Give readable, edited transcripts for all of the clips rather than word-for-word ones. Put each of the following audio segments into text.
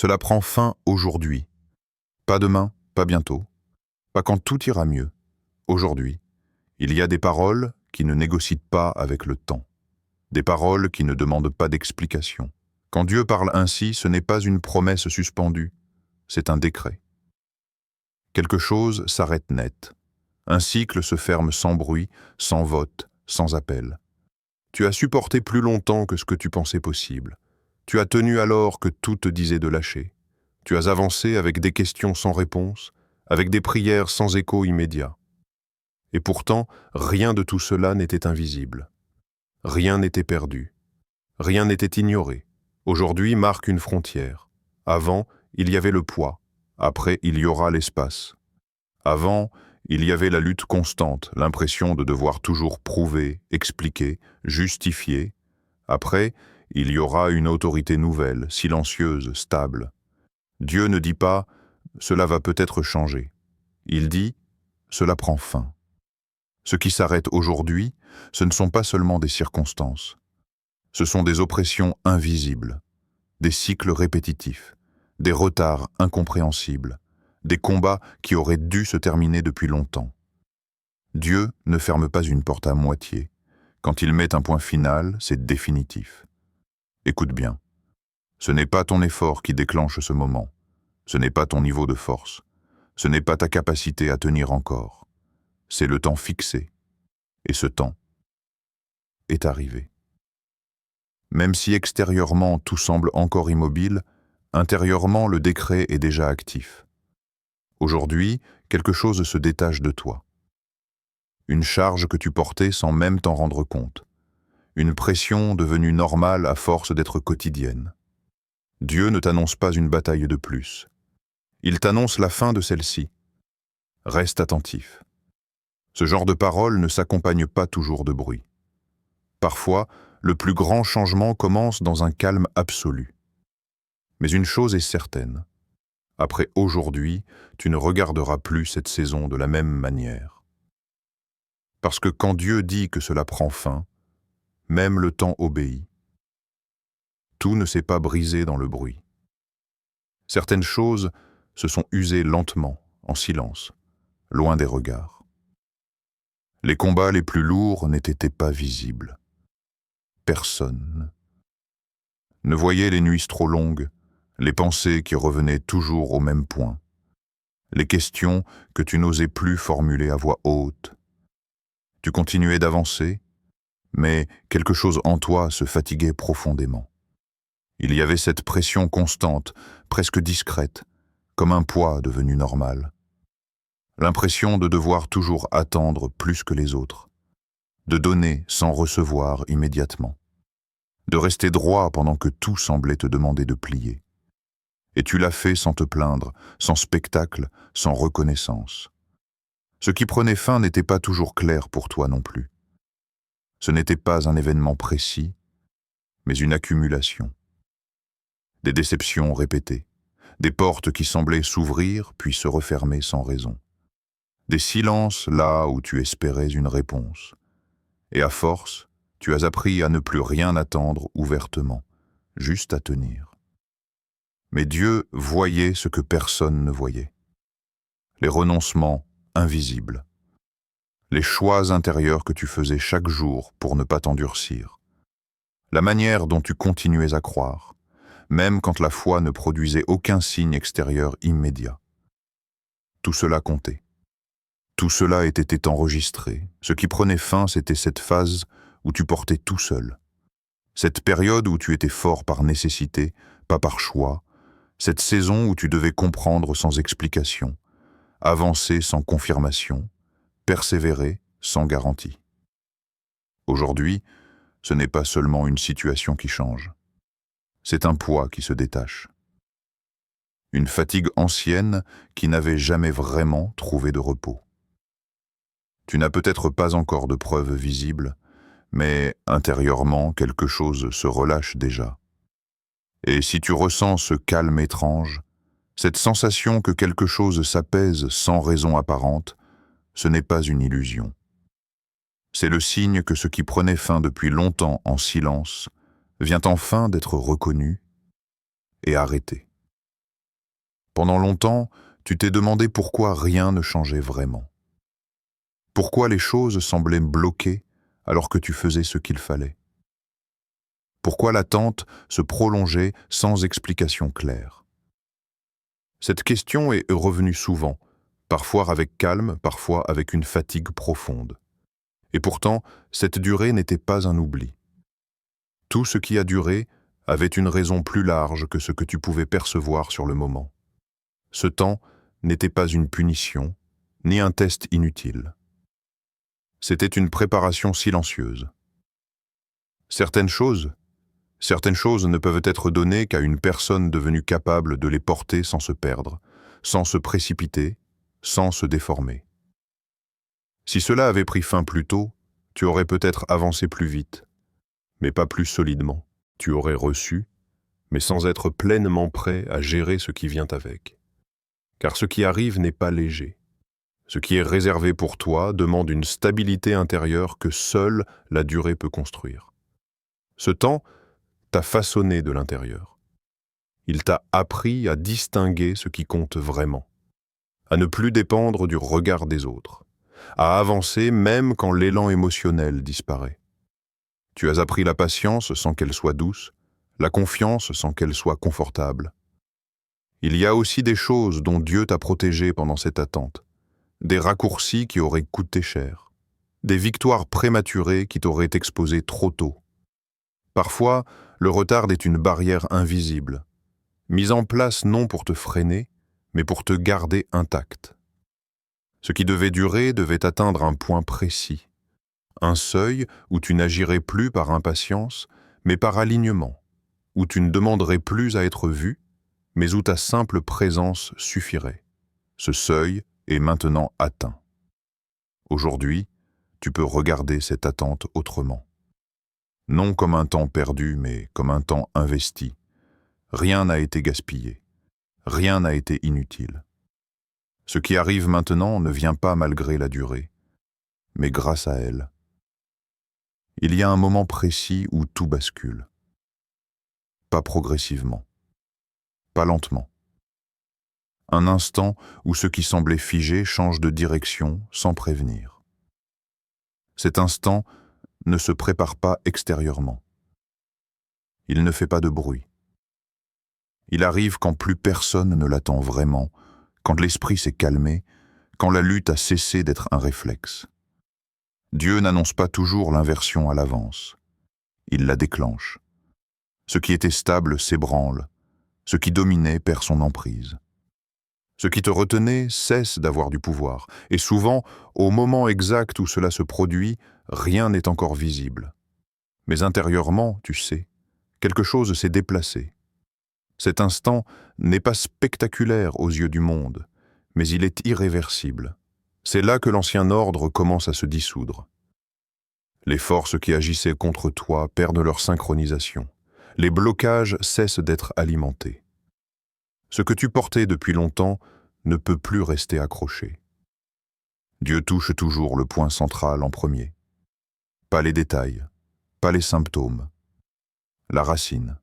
Cela prend fin aujourd'hui. Pas demain, pas bientôt, pas quand tout ira mieux. Aujourd'hui, il y a des paroles qui ne négocient pas avec le temps. Des paroles qui ne demandent pas d'explication. Quand Dieu parle ainsi, ce n'est pas une promesse suspendue, c'est un décret. Quelque chose s'arrête net. Un cycle se ferme sans bruit, sans vote, sans appel. Tu as supporté plus longtemps que ce que tu pensais possible. Tu as tenu alors que tout te disait de lâcher. Tu as avancé avec des questions sans réponse, avec des prières sans écho immédiat. Et pourtant, rien de tout cela n'était invisible. Rien n'était perdu. Rien n'était ignoré. Aujourd'hui marque une frontière. Avant, il y avait le poids. Après, il y aura l'espace. Avant, il y avait la lutte constante, l'impression de devoir toujours prouver, expliquer, justifier. Après, il y aura une autorité nouvelle, silencieuse, stable. Dieu ne dit pas « cela va peut-être changer ». Il dit « cela prend fin ». Ce qui s'arrête aujourd'hui, ce ne sont pas seulement des circonstances. Ce sont des oppressions invisibles, des cycles répétitifs, des retards incompréhensibles, des combats qui auraient dû se terminer depuis longtemps. Dieu ne ferme pas une porte à moitié. Quand il met un point final, c'est définitif. Écoute bien, ce n'est pas ton effort qui déclenche ce moment, ce n'est pas ton niveau de force, ce n'est pas ta capacité à tenir encore. C'est le temps fixé, et ce temps est arrivé. Même si extérieurement tout semble encore immobile, intérieurement le décret est déjà actif. Aujourd'hui, quelque chose se détache de toi. Une charge que tu portais sans même t'en rendre compte. Une pression devenue normale à force d'être quotidienne. Dieu ne t'annonce pas une bataille de plus. Il t'annonce la fin de celle-ci. Reste attentif. Ce genre de parole ne s'accompagne pas toujours de bruit. Parfois, le plus grand changement commence dans un calme absolu. Mais une chose est certaine. Après aujourd'hui, tu ne regarderas plus cette saison de la même manière. Parce que quand Dieu dit que cela prend fin, même le temps obéit. Tout ne s'est pas brisé dans le bruit. Certaines choses se sont usées lentement, en silence, loin des regards. Les combats les plus lourds n'étaient pas visibles. Personne ne voyait les nuits trop longues, les pensées qui revenaient toujours au même point, les questions que tu n'osais plus formuler à voix haute. Tu continuais d'avancer, mais quelque chose en toi se fatiguait profondément. Il y avait cette pression constante, presque discrète, comme un poids devenu normal. L'impression de devoir toujours attendre plus que les autres, de donner sans recevoir immédiatement, de rester droit pendant que tout semblait te demander de plier. Et tu l'as fait sans te plaindre, sans spectacle, sans reconnaissance. Ce qui prenait fin n'était pas toujours clair pour toi non plus. Ce n'était pas un événement précis, mais une accumulation. Des déceptions répétées, des portes qui semblaient s'ouvrir puis se refermer sans raison. Des silences là où tu espérais une réponse. Et à force, tu as appris à ne plus rien attendre ouvertement, juste à tenir. Mais Dieu voyait ce que personne ne voyait. Les renoncements invisibles. Les choix intérieurs que tu faisais chaque jour pour ne pas t'endurcir. La manière dont tu continuais à croire, même quand la foi ne produisait aucun signe extérieur immédiat. Tout cela comptait. Tout cela était enregistré. Ce qui prenait fin, c'était cette phase où tu portais tout seul. Cette période où tu étais fort par nécessité, pas par choix. Cette saison où tu devais comprendre sans explication, avancer sans confirmation, persévérer sans garantie. Aujourd'hui, ce n'est pas seulement une situation qui change. C'est un poids qui se détache. Une fatigue ancienne qui n'avait jamais vraiment trouvé de repos. Tu n'as peut-être pas encore de preuves visibles, mais intérieurement, quelque chose se relâche déjà. Et si tu ressens ce calme étrange, cette sensation que quelque chose s'apaise sans raison apparente, ce n'est pas une illusion. C'est le signe que ce qui prenait fin depuis longtemps en silence vient enfin d'être reconnu et arrêté. Pendant longtemps, tu t'es demandé pourquoi rien ne changeait vraiment. Pourquoi les choses semblaient bloquées alors que tu faisais ce qu'il fallait. Pourquoi l'attente se prolongeait sans explication claire. Cette question est revenue souvent, parfois avec calme, parfois avec une fatigue profonde. Et pourtant, cette durée n'était pas un oubli. Tout ce qui a duré avait une raison plus large que ce que tu pouvais percevoir sur le moment. Ce temps n'était pas une punition, ni un test inutile. C'était une préparation silencieuse. Certaines choses ne peuvent être données qu'à une personne devenue capable de les porter sans se perdre, sans se précipiter, sans se déformer. Si cela avait pris fin plus tôt, tu aurais peut-être avancé plus vite, mais pas plus solidement. Tu aurais reçu, mais sans être pleinement prêt à gérer ce qui vient avec. Car ce qui arrive n'est pas léger. Ce qui est réservé pour toi demande une stabilité intérieure que seule la durée peut construire. Ce temps t'a façonné de l'intérieur. Il t'a appris à distinguer ce qui compte vraiment, à ne plus dépendre du regard des autres, à avancer même quand l'élan émotionnel disparaît. Tu as appris la patience sans qu'elle soit douce, la confiance sans qu'elle soit confortable. Il y a aussi des choses dont Dieu t'a protégé pendant cette attente, des raccourcis qui auraient coûté cher, des victoires prématurées qui t'auraient exposé trop tôt. Parfois, le retard est une barrière invisible, mise en place non pour te freiner, mais pour te garder intact. Ce qui devait durer devait atteindre un point précis, un seuil où tu n'agirais plus par impatience, mais par alignement, où tu ne demanderais plus à être vu, mais où ta simple présence suffirait. Ce seuil est maintenant atteint. Aujourd'hui, tu peux regarder cette attente autrement. Non comme un temps perdu, mais comme un temps investi. Rien n'a été gaspillé. Rien n'a été inutile. Ce qui arrive maintenant ne vient pas malgré la durée, mais grâce à elle. Il y a un moment précis où tout bascule. Pas progressivement. Pas lentement. Un instant où ce qui semblait figé change de direction sans prévenir. Cet instant ne se prépare pas extérieurement. Il ne fait pas de bruit. Il arrive quand plus personne ne l'attend vraiment, quand l'esprit s'est calmé, quand la lutte a cessé d'être un réflexe. Dieu n'annonce pas toujours l'inversion à l'avance. Il la déclenche. Ce qui était stable s'ébranle. Ce qui dominait perd son emprise. Ce qui te retenait cesse d'avoir du pouvoir, et souvent, au moment exact où cela se produit, rien n'est encore visible. Mais intérieurement, tu sais, quelque chose s'est déplacé. Cet instant n'est pas spectaculaire aux yeux du monde, mais il est irréversible. C'est là que l'ancien ordre commence à se dissoudre. Les forces qui agissaient contre toi perdent leur synchronisation. Les blocages cessent d'être alimentés. Ce que tu portais depuis longtemps ne peut plus rester accroché. Dieu touche toujours le point central en premier. Pas les détails, pas les symptômes. La racine.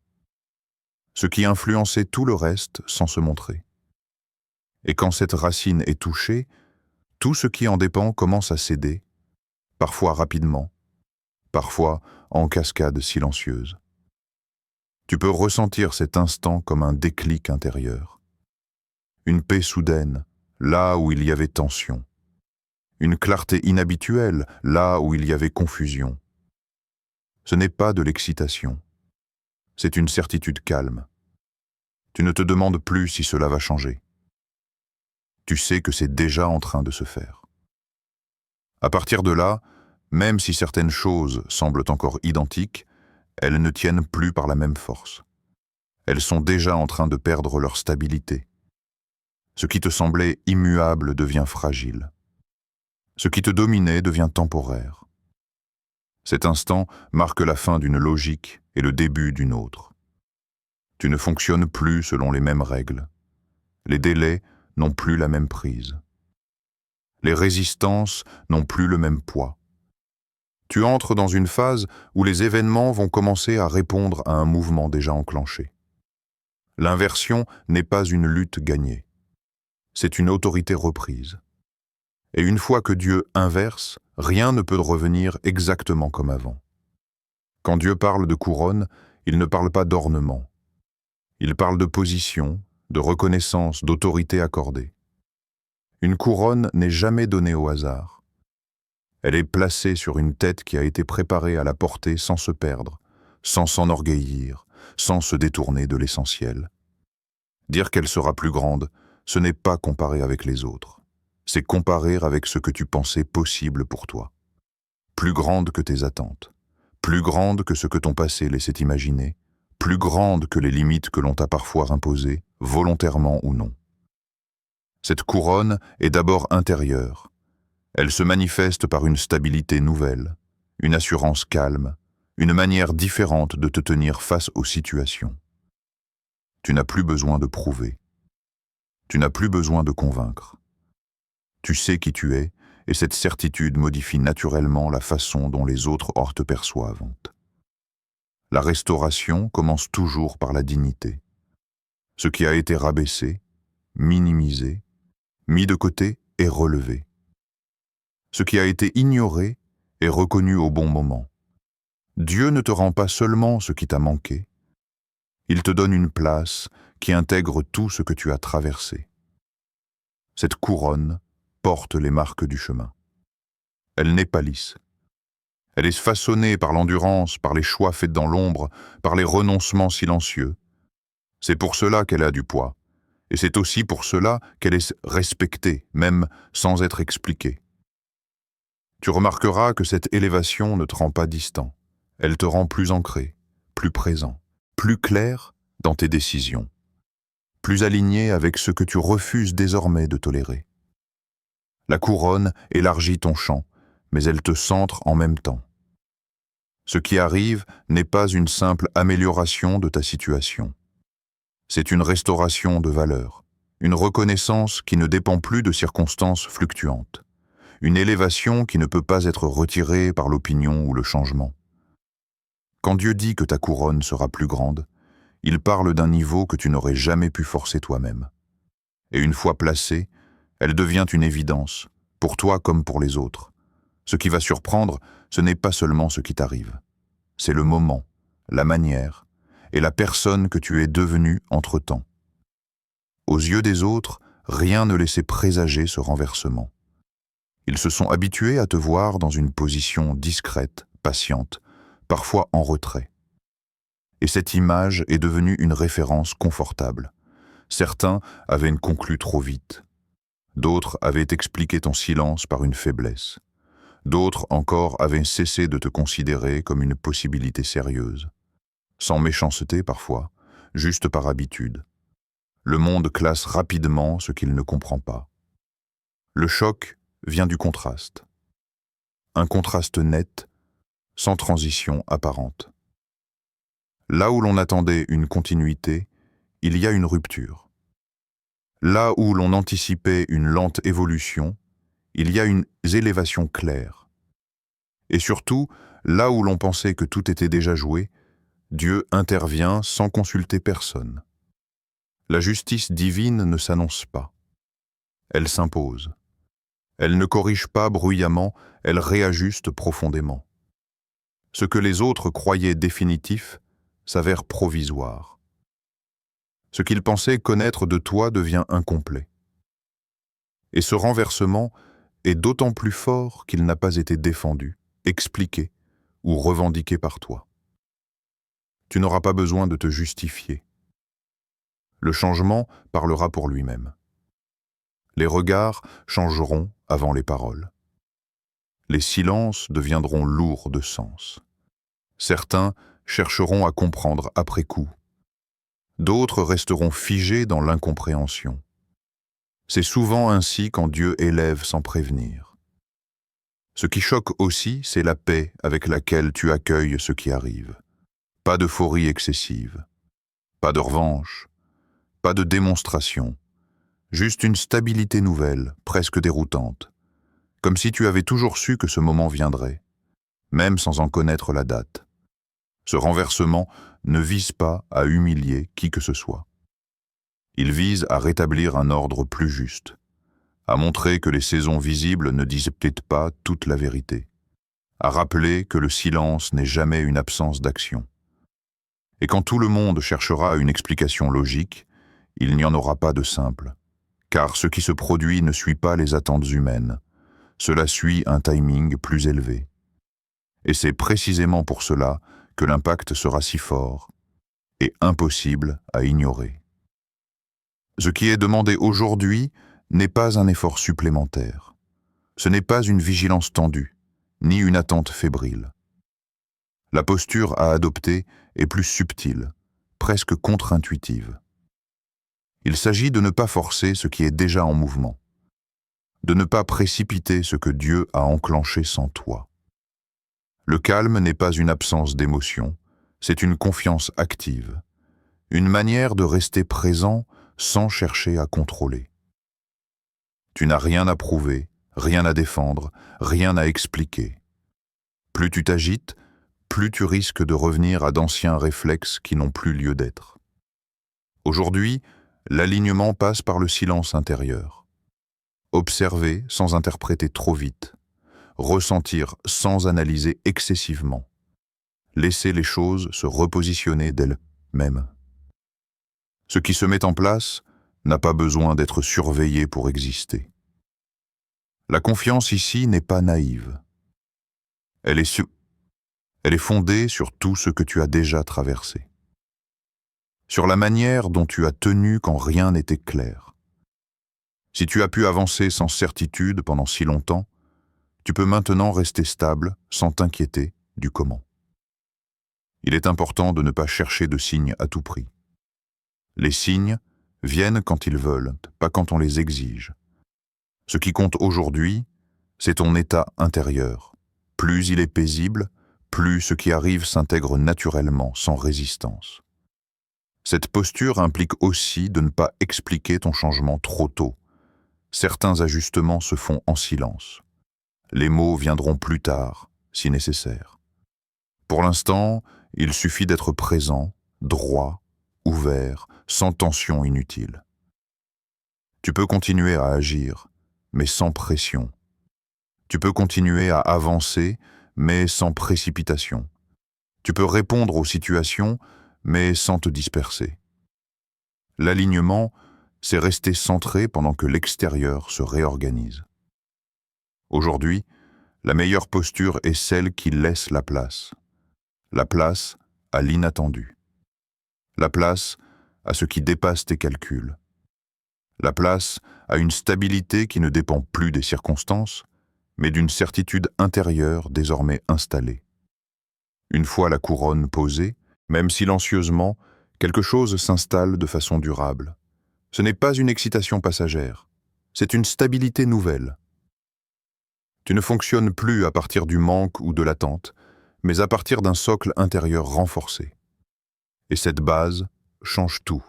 Ce qui influençait tout le reste sans se montrer. Et quand cette racine est touchée, tout ce qui en dépend commence à céder, parfois rapidement, parfois en cascade silencieuse. Tu peux ressentir cet instant comme un déclic intérieur. Une paix soudaine, là où il y avait tension. Une clarté inhabituelle, là où il y avait confusion. Ce n'est pas de l'excitation. C'est une certitude calme. Tu ne te demandes plus si cela va changer. Tu sais que c'est déjà en train de se faire. À partir de là, même si certaines choses semblent encore identiques, elles ne tiennent plus par la même force. Elles sont déjà en train de perdre leur stabilité. Ce qui te semblait immuable devient fragile. Ce qui te dominait devient temporaire. Cet instant marque la fin d'une logique et le début d'une autre. Tu ne fonctionnes plus selon les mêmes règles. Les délais n'ont plus la même prise. Les résistances n'ont plus le même poids. Tu entres dans une phase où les événements vont commencer à répondre à un mouvement déjà enclenché. L'inversion n'est pas une lutte gagnée. c'est une autorité reprise. Et une fois que Dieu inverse, rien ne peut revenir exactement comme avant. Quand Dieu parle de couronne, il ne parle pas d'ornement. Il parle de position, de reconnaissance, d'autorité accordée. Une couronne n'est jamais donnée au hasard. Elle est placée sur une tête qui a été préparée à la porter sans se perdre, sans s'enorgueillir, sans se détourner de l'essentiel. Dire qu'elle sera plus grande, ce n'est pas comparer avec les autres. C'est comparer avec ce que tu pensais possible pour toi. Plus grande que tes attentes, plus grande que ce que ton passé laissait imaginer, plus grande que les limites que l'on t'a parfois imposées, volontairement ou non. Cette couronne est d'abord intérieure. Elle se manifeste par une stabilité nouvelle, une assurance calme, une manière différente de te tenir face aux situations. Tu n'as plus besoin de prouver. Tu n'as plus besoin de convaincre. Tu sais qui tu es, et cette certitude modifie naturellement la façon dont les autres te perçoivent. La restauration commence toujours par la dignité. Ce qui a été rabaissé, minimisé, mis de côté est relevé. Ce qui a été ignoré est reconnu au bon moment. Dieu ne te rend pas seulement ce qui t'a manqué, il te donne une place qui intègre tout ce que tu as traversé. Cette couronne porte les marques du chemin. Elle n'est pas lisse. Elle est façonnée par l'endurance, par les choix faits dans l'ombre, par les renoncements silencieux. C'est pour cela qu'elle a du poids. Et c'est aussi pour cela qu'elle est respectée, même sans être expliquée. Tu remarqueras que cette élévation ne te rend pas distant. Elle te rend plus ancré, plus présent, plus clair dans tes décisions, plus aligné avec ce que tu refuses désormais de tolérer. La couronne élargit ton champ, mais elle te centre en même temps. Ce qui arrive n'est pas une simple amélioration de ta situation. C'est une restauration de valeur, une reconnaissance qui ne dépend plus de circonstances fluctuantes, une élévation qui ne peut pas être retirée par l'opinion ou le changement. Quand Dieu dit que ta couronne sera plus grande, il parle d'un niveau que tu n'aurais jamais pu forcer toi-même. Et une fois placée, elle devient une évidence, pour toi comme pour les autres. Ce qui va surprendre, ce n'est pas seulement ce qui t'arrive. C'est le moment, la manière et la personne que tu es devenue entre-temps. Aux yeux des autres, rien ne laissait présager ce renversement. Ils se sont habitués à te voir dans une position discrète, patiente, parfois en retrait. Et cette image est devenue une référence confortable. Certains avaient conclu trop vite. D'autres avaient expliqué ton silence par une faiblesse. D'autres encore avaient cessé de te considérer comme une possibilité sérieuse. Sans méchanceté parfois, juste par habitude. Le monde classe rapidement ce qu'il ne comprend pas. Le choc vient du contraste. Un contraste net, sans transition apparente. Là où l'on attendait une continuité, il y a une rupture. Là où l'on anticipait une lente évolution, il y a une élévation claire. Et surtout, là où l'on pensait que tout était déjà joué, Dieu intervient sans consulter personne. La justice divine ne s'annonce pas. Elle s'impose. Elle ne corrige pas bruyamment, elle réajuste profondément. Ce que les autres croyaient définitif s'avère provisoire. Ce qu'ils pensaient connaître de toi devient incomplet. Et ce renversement est d'autant plus fort qu'il n'a pas été défendu, expliqué ou revendiqué par toi. Tu n'auras pas besoin de te justifier. Le changement parlera pour lui-même. Les regards changeront avant les paroles. Les silences deviendront lourds de sens. Certains chercheront à comprendre après coup. D'autres resteront figés dans l'incompréhension. C'est souvent ainsi quand Dieu élève sans prévenir. Ce qui choque aussi, c'est la paix avec laquelle tu accueilles ce qui arrive. Pas d'euphorie excessive, pas de revanche, pas de démonstration, juste une stabilité nouvelle, presque déroutante, comme si tu avais toujours su que ce moment viendrait, même sans en connaître la date. Ce renversement ne vise pas à humilier qui que ce soit. Il vise à rétablir un ordre plus juste, à montrer que les saisons visibles ne disent peut-être pas toute la vérité, à rappeler que le silence n'est jamais une absence d'action. Et quand tout le monde cherchera une explication logique, il n'y en aura pas de simple, car ce qui se produit ne suit pas les attentes humaines, cela suit un timing plus élevé. Et c'est précisément pour cela que l'impact sera si fort et impossible à ignorer. Ce qui est demandé aujourd'hui n'est pas un effort supplémentaire. Ce n'est pas une vigilance tendue, ni une attente fébrile. La posture à adopter est plus subtile, presque contre-intuitive. Il s'agit de ne pas forcer ce qui est déjà en mouvement, de ne pas précipiter ce que Dieu a enclenché sans toi. Le calme n'est pas une absence d'émotion, c'est une confiance active, une manière de rester présent sans chercher à contrôler. Tu n'as rien à prouver, rien à défendre, rien à expliquer. Plus tu t'agites, plus tu risques de revenir à d'anciens réflexes qui n'ont plus lieu d'être. Aujourd'hui, l'alignement passe par le silence intérieur. Observer sans interpréter trop vite, ressentir sans analyser excessivement, laisser les choses se repositionner d'elles-mêmes. Ce qui se met en place n'a pas besoin d'être surveillé pour exister. La confiance ici n'est pas naïve. Elle est fondée sur tout ce que tu as déjà traversé. Sur la manière dont tu as tenu quand rien n'était clair. Si tu as pu avancer sans certitude pendant si longtemps, tu peux maintenant rester stable sans t'inquiéter du comment. Il est important de ne pas chercher de signes à tout prix. Les signes viennent quand ils veulent, pas quand on les exige. Ce qui compte aujourd'hui, c'est ton état intérieur. Plus il est paisible, plus ce qui arrive s'intègre naturellement, sans résistance. Cette posture implique aussi de ne pas expliquer ton changement trop tôt. Certains ajustements se font en silence. Les mots viendront plus tard, si nécessaire. Pour l'instant, il suffit d'être présent, droit, ouvert, sans tension inutile. Tu peux continuer à agir, mais sans pression. Tu peux continuer à avancer, mais sans précipitation. Tu peux répondre aux situations, mais sans te disperser. L'alignement, c'est rester centré pendant que l'extérieur se réorganise. Aujourd'hui, la meilleure posture est celle qui laisse la place. La place à l'inattendu. La place à ce qui dépasse tes calculs. La place à une stabilité qui ne dépend plus des circonstances, mais d'une certitude intérieure désormais installée. Une fois la couronne posée, même silencieusement, quelque chose s'installe de façon durable. Ce n'est pas une excitation passagère, c'est une stabilité nouvelle. Tu ne fonctionnes plus à partir du manque ou de l'attente, mais à partir d'un socle intérieur renforcé. Et cette base change tout.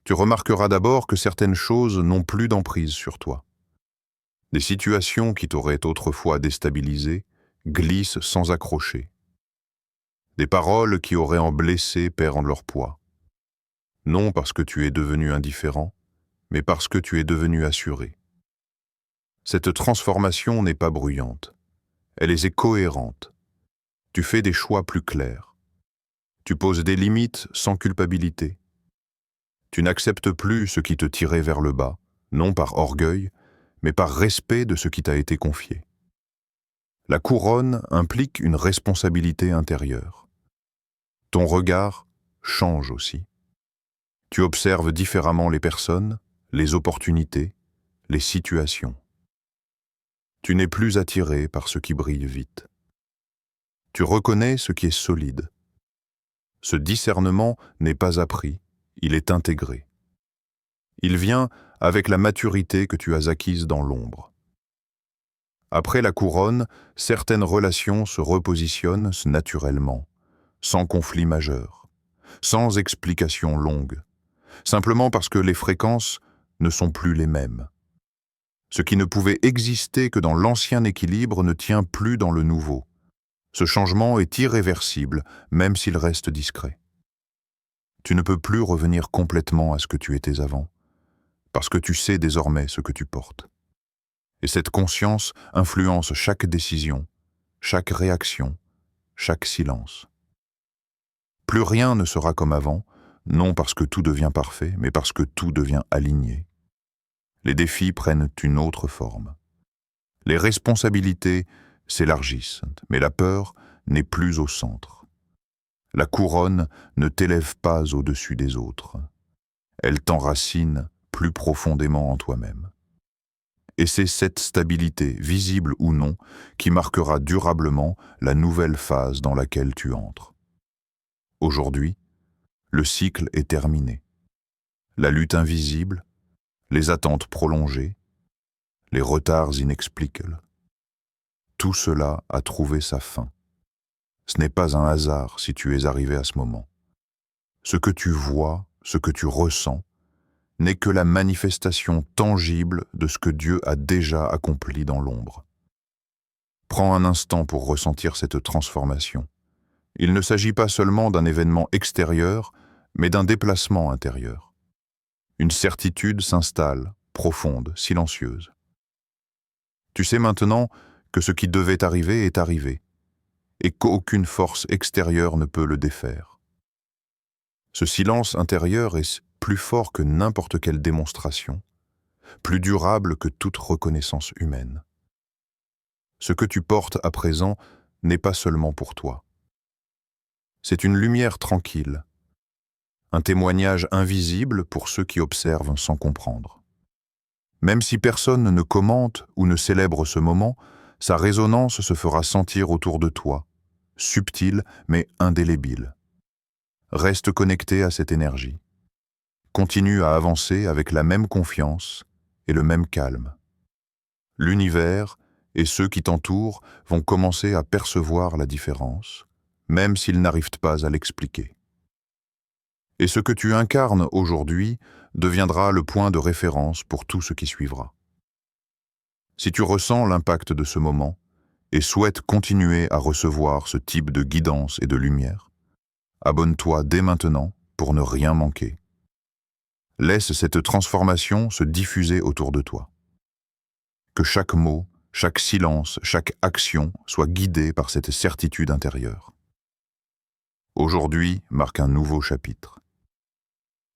Tu remarqueras d'abord que certaines choses n'ont plus d'emprise sur toi. Des situations qui t'auraient autrefois déstabilisé glissent sans accrocher. Des paroles qui auraient en blessé perdent leur poids. Non parce que tu es devenu indifférent, mais parce que tu es devenu assuré. Cette transformation n'est pas bruyante. Elle est cohérente. Tu fais des choix plus clairs. Tu poses des limites sans culpabilité. Tu n'acceptes plus ce qui te tirait vers le bas, non par orgueil, mais par respect de ce qui t'a été confié. La couronne implique une responsabilité intérieure. Ton regard change aussi. Tu observes différemment les personnes, les opportunités, les situations. Tu n'es plus attiré par ce qui brille vite. Tu reconnais ce qui est solide. Ce discernement n'est pas appris, il est intégré. Il vient avec la maturité que tu as acquise dans l'ombre. Après la couronne, certaines relations se repositionnent naturellement, sans conflit majeur, sans explication longue, simplement parce que les fréquences ne sont plus les mêmes. Ce qui ne pouvait exister que dans l'ancien équilibre ne tient plus dans le nouveau. Ce changement est irréversible, même s'il reste discret. Tu ne peux plus revenir complètement à ce que tu étais avant, parce que tu sais désormais ce que tu portes. Et cette conscience influence chaque décision, chaque réaction, chaque silence. Plus rien ne sera comme avant, non parce que tout devient parfait, mais parce que tout devient aligné. Les défis prennent une autre forme. Les responsabilités s'élargissent, mais la peur n'est plus au centre. La couronne ne t'élève pas au-dessus des autres. Elle t'enracine plus profondément en toi-même. Et c'est cette stabilité, visible ou non, qui marquera durablement la nouvelle phase dans laquelle tu entres. Aujourd'hui, le cycle est terminé. La lutte invisible, les attentes prolongées, les retards inexplicables. Tout cela a trouvé sa fin. Ce n'est pas un hasard si tu es arrivé à ce moment. Ce que tu vois, ce que tu ressens, n'est que la manifestation tangible de ce que Dieu a déjà accompli dans l'ombre. Prends un instant pour ressentir cette transformation. Il ne s'agit pas seulement d'un événement extérieur, mais d'un déplacement intérieur. Une certitude s'installe, profonde, silencieuse. Tu sais maintenant que ce qui devait arriver est arrivé, et qu'aucune force extérieure ne peut le défaire. Ce silence intérieur est plus fort que n'importe quelle démonstration, plus durable que toute reconnaissance humaine. Ce que tu portes à présent n'est pas seulement pour toi. C'est une lumière tranquille, un témoignage invisible pour ceux qui observent sans comprendre. Même si personne ne commente ou ne célèbre ce moment, sa résonance se fera sentir autour de toi, subtile mais indélébile. Reste connecté à cette énergie. Continue à avancer avec la même confiance et le même calme. L'univers et ceux qui t'entourent vont commencer à percevoir la différence, même s'ils n'arrivent pas à l'expliquer. Et ce que tu incarnes aujourd'hui deviendra le point de référence pour tout ce qui suivra. Si tu ressens l'impact de ce moment et souhaites continuer à recevoir ce type de guidance et de lumière, abonne-toi dès maintenant pour ne rien manquer. Laisse cette transformation se diffuser autour de toi. Que chaque mot, chaque silence, chaque action soit guidé par cette certitude intérieure. Aujourd'hui marque un nouveau chapitre.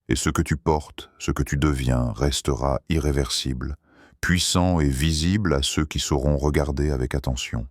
Et ce que tu portes, ce que tu deviens, restera irréversible, puissant et visible à ceux qui sauront regarder avec attention.